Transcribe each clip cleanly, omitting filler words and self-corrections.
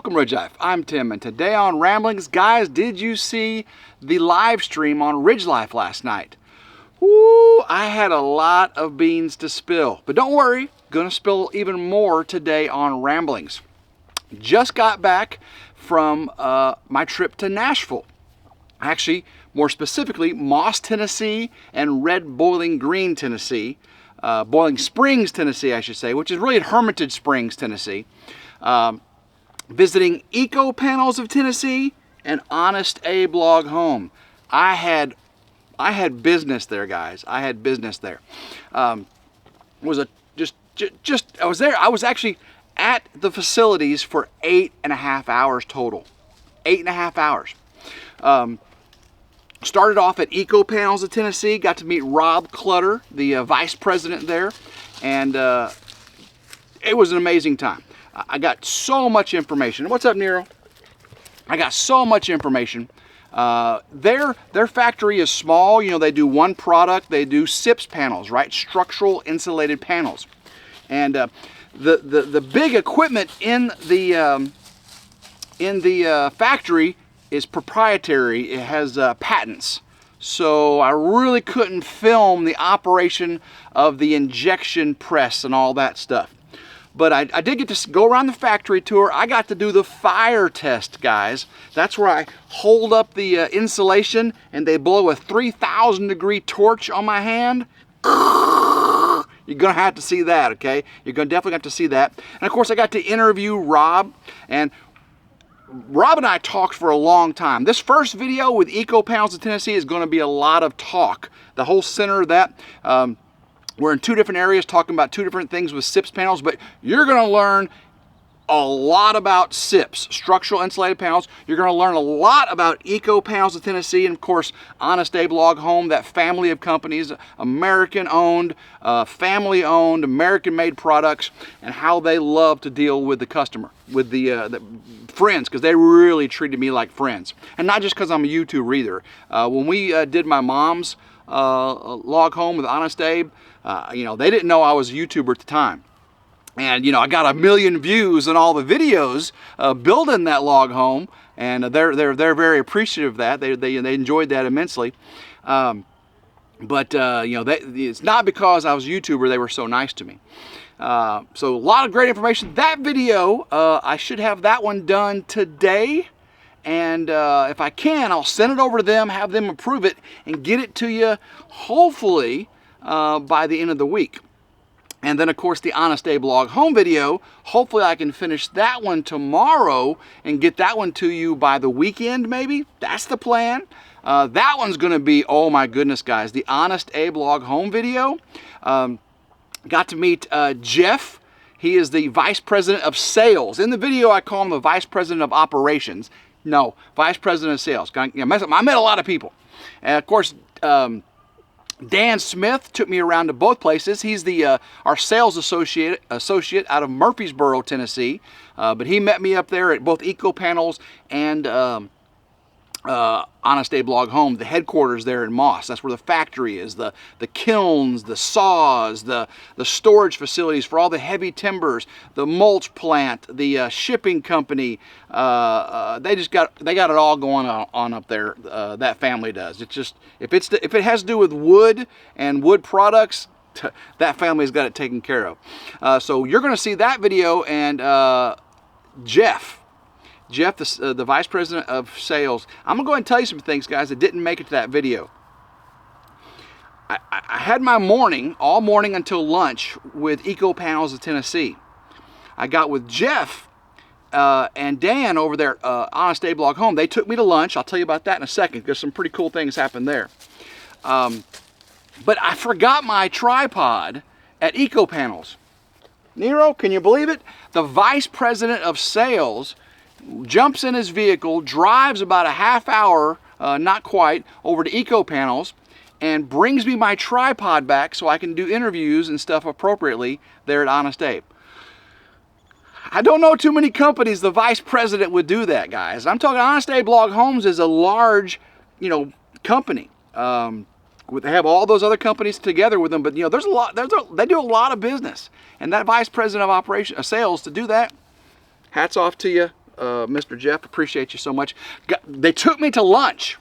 Welcome RidgeLife, I'm Tim, and today on Ramblings, guys, did you see the live stream on RidgeLife last night? Woo, I had a lot of beans to spill, but don't worry, gonna spill even more today on Ramblings. Just got back from my trip to Nashville. Actually, more specifically, Moss, Tennessee and Red Boiling Green, Tennessee. Boiling Springs, Tennessee, I should say, which is really at Hermitage Springs, Tennessee. Visiting Eco Panels of Tennessee and Honest Abe Log Home. I had business there, guys. I had business there. I was there. I was actually at the facilities for 8.5 hours total. 8.5 hours. Started off at Eco Panels of Tennessee. Got to meet Rob Clutter, the vice president there, and it was an amazing time. I got so much information. What's up, Nero? I got so much information. Their factory is small. You know, they do one product. They do SIPS panels, right? Structural insulated panels. And the big equipment in the factory is proprietary. It has patents. So I really couldn't film the operation of the injection press and all that stuff. But I did get to go around the factory tour. I got to do the fire test, guys. That's where I hold up the insulation and they blow a 3,000 degree torch on my hand. You're gonna have to see that, okay? You're gonna definitely have to see that. And of course I got to interview Rob, and Rob and I talked for a long time. This first video with Eco Panels of Tennessee is gonna be a lot of talk. The whole center of that, we're in two different areas talking about two different things with SIPS panels, but you're gonna learn a lot about SIPS, structural insulated panels. You're gonna learn a lot about Eco Panels of Tennessee, and of course, Honest Abe Log Home, that family of companies, American owned, family owned, American made products, and how they love to deal with the customer, with the friends, because they really treated me like friends. And not just because I'm a YouTuber either. When we did my mom's log home with Honest Abe, you know, they didn't know I was a YouTuber at the time. And, you know, I got 1 million views on all the videos building that log home, and they're very appreciative of that. They enjoyed that immensely. You know, it's not because I was a YouTuber they were so nice to me. So a lot of great information. That video, I should have that one done today. And if I can, I'll send it over to them, have them approve it, and get it to you, hopefully, by the end of the week. And then, of course, the Honest Abe Log Home video, hopefully I can finish that one tomorrow and get that one to you by the weekend, maybe. That's the plan. That one's going to be, oh my goodness, guys, the Honest Abe Log Home video. Got to meet Jeff. He is the Vice President of Sales. In the video, I call him the Vice President of Operations. No, Vice President of Sales. I met a lot of people. And, of course, Dan Smith took me around to both places. He's the our sales associate out of Murfreesboro, Tennessee. But he met me up there at both Eco Panels and Honest Abe Log Home, the headquarters there in Moss. That's where the factory is, the kilns, the saws, the storage facilities for all the heavy timbers, the mulch plant, the shipping company. They got it all going on up there. That family does. It's just, if it has to do with wood and wood products, that family's got it taken care of. So you're going to see that video, and Jeff, the Vice President of Sales. I'm going to go ahead and tell you some things, guys, that didn't make it to that video. I had my morning, all morning until lunch, with Eco Panels of Tennessee. I got with Jeff and Dan over there, Honest Abe Log Home. They took me to lunch. I'll tell you about that in a second, because some pretty cool things happened there. But I forgot my tripod at Eco Panels. Nero, can you believe it? The Vice President of Sales jumps in his vehicle, drives about a half hour, not quite, over to Eco Panels, and brings me my tripod back so I can do interviews and stuff appropriately there at Honest Abe. I don't know too many companies the vice president would do that, guys. I'm talking Honest Abe Log Homes is a large, you know, company. They have all those other companies together with them, but you know, there's a lot. They do a lot of business, and that vice president of sales to do that, hats off to you. Mr. Jeff. Appreciate you so much. They took me to lunch,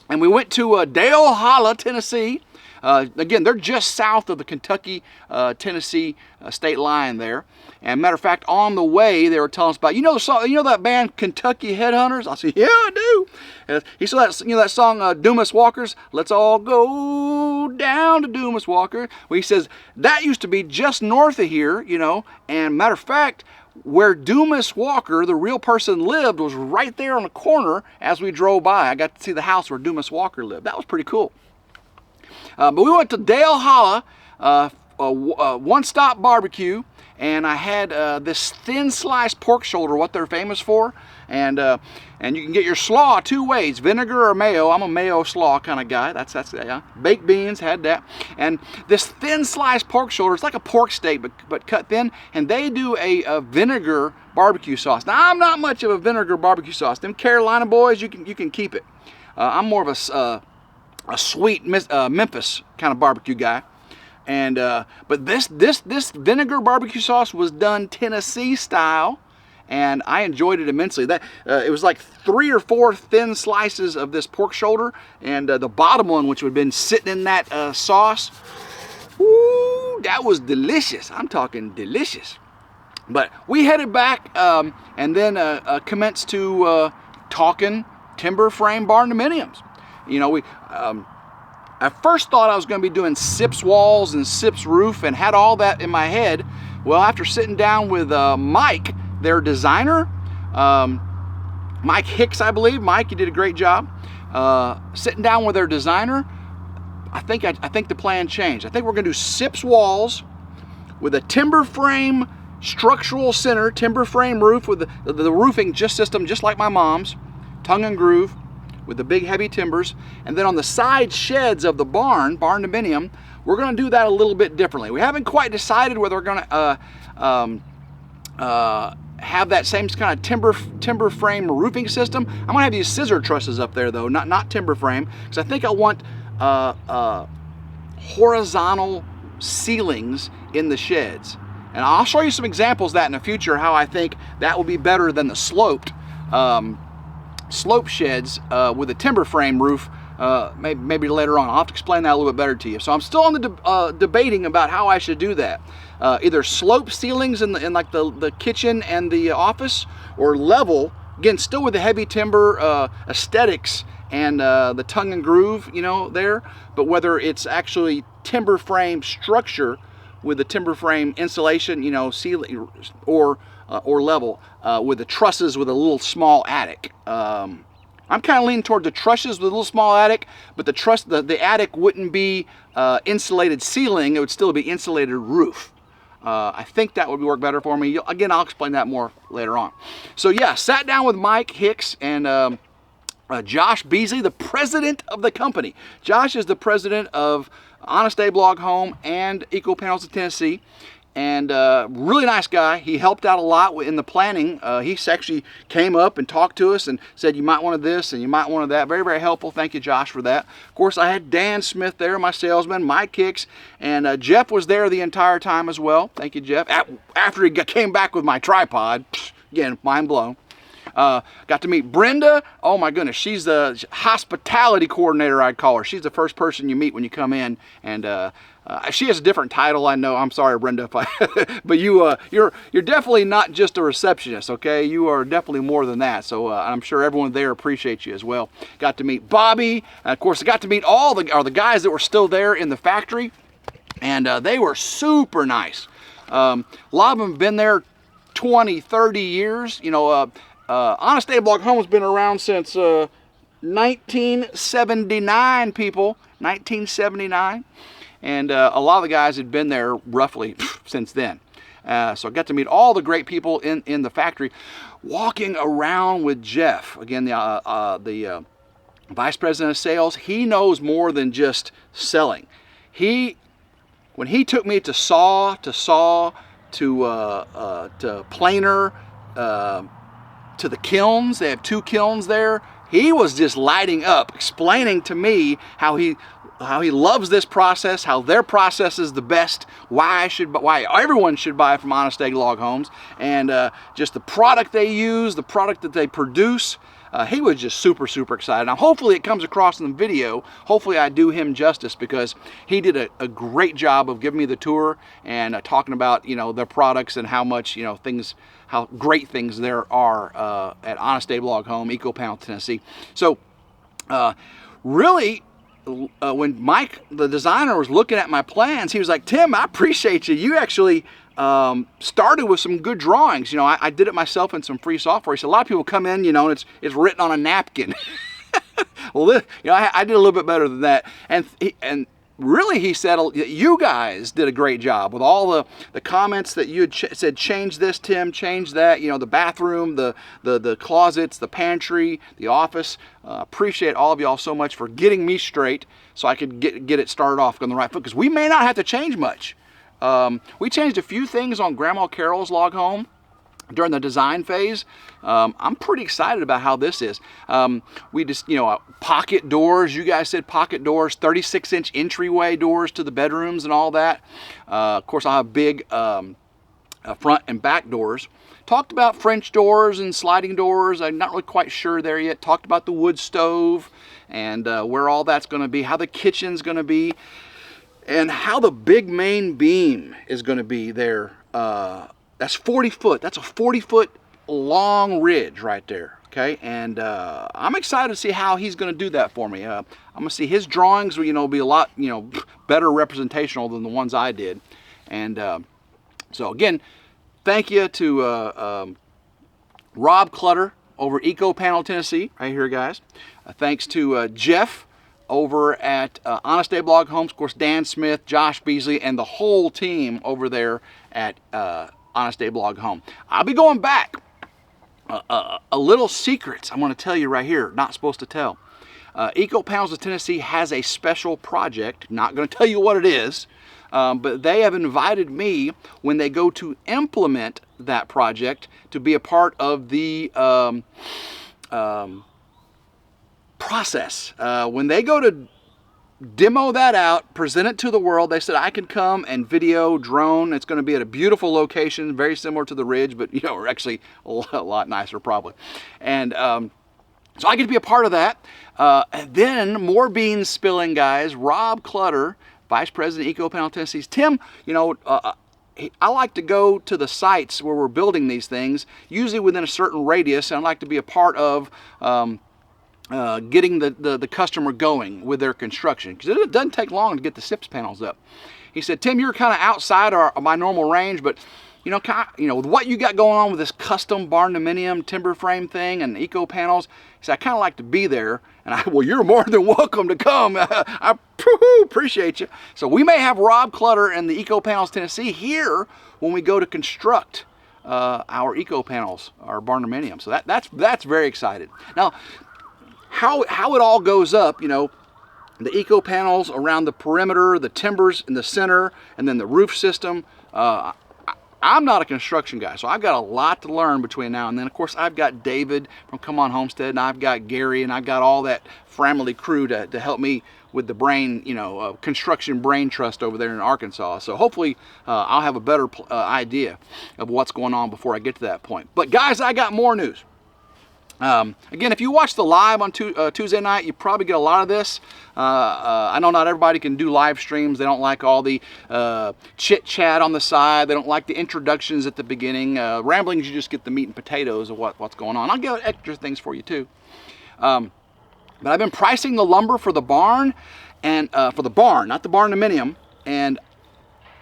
and we went to Dale Holla, Tennessee. Again, they're just south of the Kentucky-Tennessee state line there. And matter of fact, on the way, they were telling us about, you know the song, you know that band Kentucky Headhunters? I said, yeah, I do. He said that, you know that song Dumas Walkers, let's all go down to Dumas Walker. Well, he says that used to be just north of here, you know. And matter of fact, where Dumas Walker, the real person, lived was right there on the corner as we drove by. I got to see the house where Dumas Walker lived. That was pretty cool. But we went to Dale Holla, one-stop barbecue, and I had this thin sliced pork shoulder, what they're famous for, and you can get your slaw 2 ways, vinegar or mayo. I'm a mayo slaw kind of guy. That's yeah. Baked beans, had that, and this thin sliced pork shoulder, it's like a pork steak but cut thin, and they do a vinegar barbecue sauce. Now I'm not much of a vinegar barbecue sauce. Them Carolina boys, you can keep it. I'm more of a sweet Memphis kind of barbecue guy. And but this vinegar barbecue sauce was done Tennessee style, and I enjoyed it immensely. That it was like 3 or 4 thin slices of this pork shoulder, and the bottom one, which would have been sitting in that sauce, ooh, that was delicious. I'm talking delicious. But we headed back and then commenced to talking timber frame barndominiums. You know, I first thought I was going to be doing SIPS walls and SIPS roof and had all that in my head. Well, after sitting down with Mike, their designer, Mike Hicks, I believe. Mike, you did a great job. Sitting down with their designer, I think the plan changed. I think we're going to do SIPS walls with a timber frame structural center, timber frame roof with the roofing system just like my mom's, tongue and groove, with the big heavy timbers. And then on the side sheds of the barn dominium, we're going to do that a little bit differently. We haven't quite decided whether we're going to have that same kind of timber frame roofing system. I'm going to have these scissor trusses up there though, not timber frame, because I think I want horizontal ceilings in the sheds. And I'll show you some examples of that in the future, how I think that will be better than the sloped slope sheds with a timber frame roof. Maybe later on I'll have to explain that a little bit better to you. So I'm still on the debating about how I should do that. Either slope ceilings in like the kitchen and the office, or level, again still with the heavy timber aesthetics and the tongue and groove, you know, there, but whether it's actually timber frame structure with the timber frame insulation, you know, ceiling, or level with the trusses with a little small attic. I'm kind of leaning toward the trusses with a little small attic, but the attic wouldn't be insulated ceiling, it would still be insulated roof. I think that would work better for me. Again, I'll explain that more later on. So yeah, sat down with Mike Hicks and Josh Beasley, the president of the company. Josh is the president of Honest Abe Log Home and Eco Panels of Tennessee. And really nice guy. He helped out a lot in the planning. He actually came up and talked to us and said, you might want this and you might want that. Very, very helpful. Thank you, Josh, for that. Of course, I had Dan Smith there, my salesman, Mike Hicks, and Jeff was there the entire time as well. Thank you, Jeff. After he came back with my tripod, again, mind blown. Got to meet Brenda. Oh my goodness, she's the hospitality coordinator, I'd call her. She's the first person you meet when you come in, and she has a different title, I know. I'm sorry, Brenda, but you're definitely not just a receptionist, okay? You are definitely more than that. So I'm sure everyone there appreciates you as well. Got to meet Bobby, and of course, I got to meet all the guys that were still there in the factory, and they were super nice. A lot of them have been there 20, 30 years. You know, Honest Abe Log Home has been around since 1979, people. 1979. And a lot of the guys had been there roughly since then. So I got to meet all the great people in the factory. Walking around with Jeff, again, the vice president of sales, he knows more than just selling. When he took me to saw, to planer, to the kilns, they have 2 kilns there, he was just lighting up, explaining to me how he loves this process, how their process is the best, why everyone should buy from Honest Egg Log Homes, and just the product they use, the product that they produce. He was just super excited. Now hopefully it comes across in the video. Hopefully I do him justice, because he did a great job of giving me the tour and talking about, you know, their products and how much, you know, how great things there are at Honest Egg Log Home, Eco Panel, Tennessee. So really, when Mike, the designer, was looking at my plans, he was like, Tim, I appreciate you. You actually started with some good drawings. You know, I did it myself in some free software. He said, a lot of people come in, you know, and it's written on a napkin. Well, you know, I did a little bit better than that. And really, he said, you guys did a great job with all the comments that you had said, change this, Tim, change that, you know, the bathroom, the closets, the pantry, the office. Appreciate all of y'all so much for getting me straight so I could get it started off on the right foot, because we may not have to change much. We changed a few things on Grandma Carol's log home during the design phase. I'm pretty excited about how this is. We just, you know, pocket doors. You guys said pocket doors, 36-inch entryway doors to the bedrooms and all that. Of course, I'll have big front and back doors. Talked about French doors and sliding doors. I'm not really quite sure there yet. Talked about the wood stove and where all that's going to be, how the kitchen's going to be, and how the big main beam is going to be there. That's 40 foot. That's a 40-foot long ridge right there. Okay, and I'm excited to see how he's going to do that for me. I'm going to see his drawings, you know, be a lot, you know, better representational than the ones I did. And so again, thank you to Rob Clutter over Eco Panel, Tennessee, right here, guys. Thanks to Jeff over at Honest Egg Log Homes, of course, Dan Smith, Josh Beasley, and the whole team over there at Honest Egg Log Home. I'll be going back. A little secrets I'm going to tell you right here, not supposed to tell. Eco Panels of Tennessee has a special project, not going to tell you what it is, but they have invited me when they go to implement that project to be a part of the process. When they go to demo that out, present it to the world, they said I can come and video, drone. It's going to be at a beautiful location, very similar to the Ridge, but you know, actually a lot nicer probably. And so I get to be a part of that. And then more beans spilling, guys. Rob Clutter, Vice President, Eco Panel Tennessee's. Tim, you know, I like to go to the sites where we're building these things, usually within a certain radius, and I like to be a part of getting the customer going with their construction, because it doesn't take long to get the SIPS panels up. He said, Tim, you're kind of outside my normal range, but you know, with what you got going on with this custom barndominium timber frame thing and eco panels, he said, I kind of like to be there. And well, you're more than welcome to come. I appreciate you. So we may have Rob Clutter and the Eco Panels Tennessee here when we go to construct our eco panels, our barndominium. So that's very exciting. Now, how it all goes up, you know, the eco panels around the perimeter, the timbers in the center, and then the roof system. I'm not a construction guy, so I've got a lot to learn between now and then. Of course, I've got David from Come On Homestead, and I've got Gary, and I've got all that family crew to help me with the brain, you know, construction brain trust over there in Arkansas. So hopefully I'll have a better idea of what's going on before I get to that point. But guys, I got more news. Again, if you watch the live on Tuesday night, you probably get a lot of this. I know not everybody can do live streams. They don't like all the chit chat on the side. They don't like the introductions at the beginning. Ramblings, you just get the meat and potatoes of what's going on. I'll get extra things for you too. But I've been pricing the lumber for the barn, and for the barn, not the barndominium, and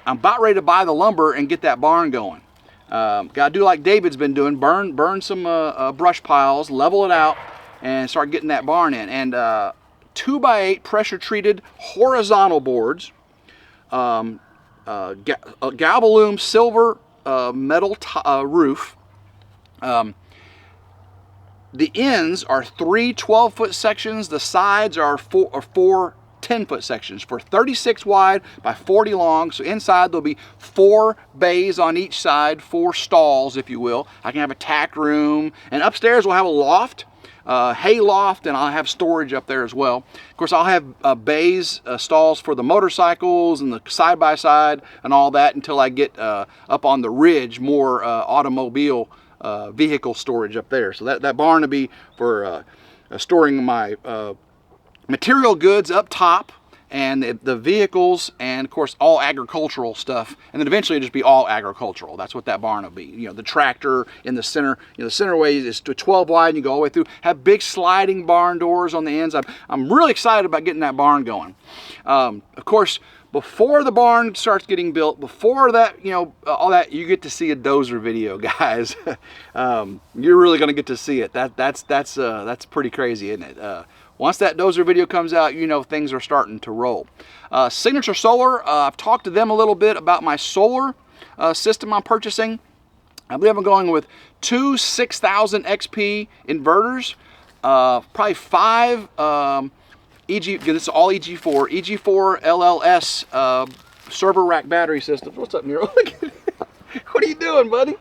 I'm about ready to buy the lumber and get that barn going. Got to do like David's been doing, burn some brush piles, level it out, and start getting that barn in. And 2x8 pressure treated horizontal boards, galvalume silver metal roof. The ends are 3 12-foot sections. The sides are four 10-foot sections for 36 wide by 40 long. So inside there'll be 4 bays on each side, 4 stalls, if you will. I can have a tack room, and upstairs we'll have a loft hay loft, and I'll have storage up there as well. Of course, I'll have bays, stalls for the motorcycles and the side-by-side and all that until I get up on the ridge, more automobile vehicle storage up there. So that barn will be for storing my material goods up top, and the vehicles, and of course all agricultural stuff, and then eventually it'll just be all agricultural. That's what that barn will be. You know, the tractor in the center. You know, the center way is 12 wide, and you go all the way through. Have big sliding barn doors on the ends. I'm really excited about getting that barn going. Of course, before the barn starts getting built, before that, you know, all that, you get to see a dozer video, guys. You're really going to get to see it. That's pretty crazy, isn't it? Once that dozer video comes out, you know things are starting to roll. Signature Solar, I've talked to them a little bit about my solar system I'm purchasing. I believe I'm going with 2 6000 XP inverters, probably 5 this is all EG4 LLS server rack battery systems. What's up, Nero? What are you doing, buddy?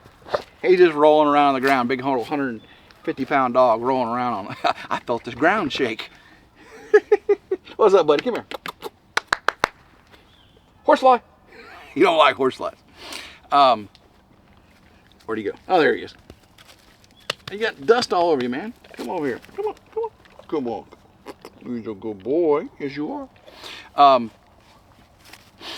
He's just rolling around on the ground. Big 150-pound dog rolling around on. I felt this ground shake. What's up, buddy? Come here. Horsefly. You don't like horseflies. Where'd he go? Oh, there he is. You got dust all over you, man. Come over here. Come on. Come on. Come on. You're a good boy. Yes, you are.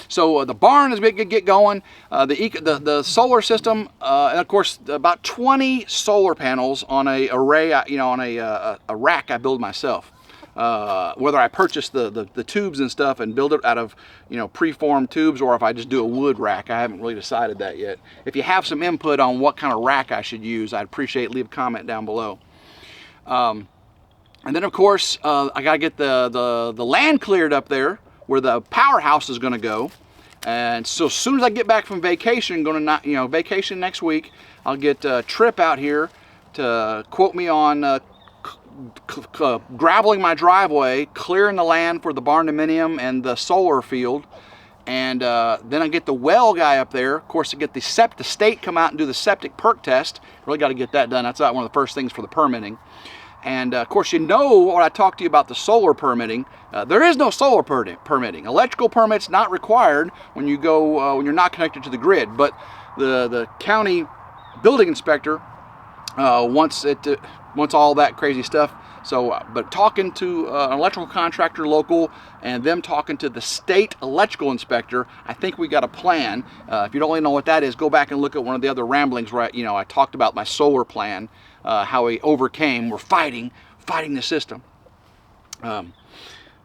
So the barn is going to get going. The solar system, and of course about 20 solar panels on a array, you know, on a rack I build myself. Whether I purchase the tubes and stuff and build it out of, you know, preformed tubes, or if I just do a wood rack, I haven't really decided that yet. If you have some input on what kind of rack I should use, I'd appreciate it. Leave a comment down below. And then of course I gotta get the land cleared up there where the powerhouse is going to go. And so as soon as I get back from vacation, vacation next week, I'll get Trip out here to quote me on graveling my driveway, clearing the land for the barndominium and the solar field, and then I get the well guy up there. Of course, to get the state come out and do the septic perk test. Really got to get that done. That's one of the first things for the permitting. And of course, you know what I talked to you about the solar permitting. There is no solar permitting. Electrical permits not required when you go when you're not connected to the grid. But the county building inspector wants all that crazy stuff. So, but talking to an electrical contractor local, and them talking to the state electrical inspector, I think we got a plan. If you don't really know what that is, go back and look at one of the other ramblings where I talked about my solar plan, how we overcame. We're fighting the system.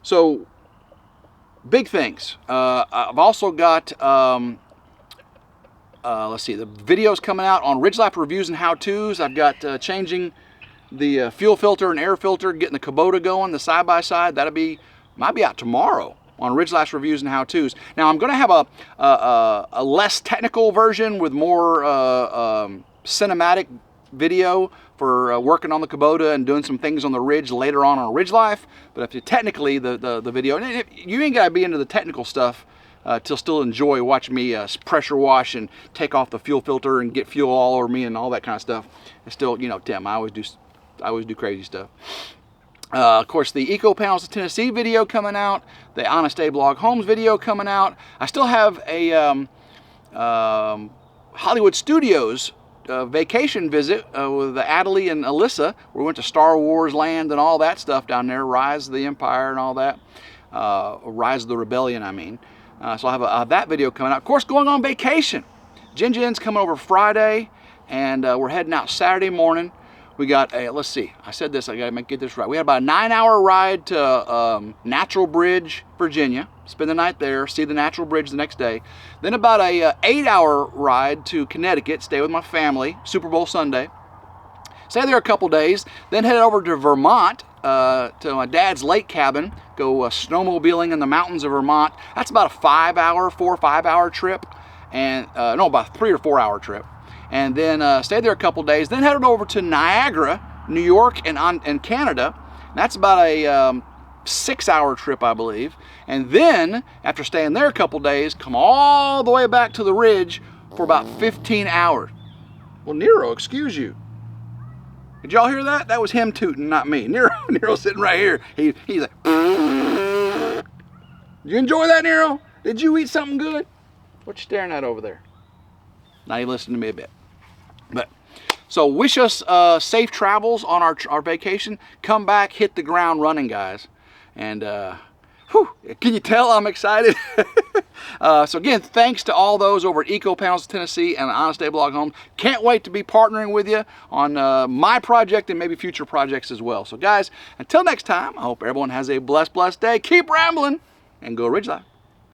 So, big things. I've also got, let's see, the videos coming out on RidgeLife reviews and how-tos. I've got changing the fuel filter and air filter, getting the Kubota going, the side-by-side. Might be out tomorrow on RidgeLife reviews and how-tos. Now I'm going to have a less technical version with more cinematic video for working on the Kubota and doing some things on the Ridge later on RidgeLife. But if you technically the video, and you ain't got to be into the technical stuff to still enjoy watching me pressure wash and take off the fuel filter and get fuel all over me and all that kind of stuff. It's still, Tim, I always do crazy stuff. Of course, the Eco Panels of Tennessee video coming out, the Honest A Blog Homes video coming out. I still have a Hollywood Studios vacation visit with Adelie and Alyssa. We went to Star Wars Land and all that stuff down there, Rise of the Empire and all that. Rise of the Rebellion, I mean. So I'll have that video coming out. Of course, going on vacation. Jin's coming over Friday, and we're heading out Saturday morning. We got a, let's see, I said this, I gotta get this right. We had about a 9-hour ride to Natural Bridge, Virginia. Spend the night there, see the Natural Bridge the next day. Then about a 8-hour ride to Connecticut, stay with my family, Super Bowl Sunday. Stay there a couple days, then head over to Vermont, to my dad's lake cabin, go snowmobiling in the mountains of Vermont. That's about a 4 or 5 hour trip, and no, about a 3 or 4 hour trip. And then stayed there a couple days, then headed over to Niagara, New York, and Canada. That's about a 6-hour trip, I believe. And then, after staying there a couple days, come all the way back to the Ridge for about 15 hours. Well, Nero, excuse you. Did y'all hear that? That was him tooting, not me. Nero's sitting right here. He's like, did you enjoy that, Nero? Did you eat something good? What you staring at over there? Now you listen to me a bit. But so wish us safe travels on our vacation. Come back, hit the ground running, guys. And whew, can you tell I'm excited? So again, thanks to all those over at Eco Panels Tennessee and Honest Day Blog Homes. Can't wait to be partnering with you on my project and maybe future projects as well. So guys, until next time, I hope everyone has a blessed day. Keep rambling and go Ridge Life.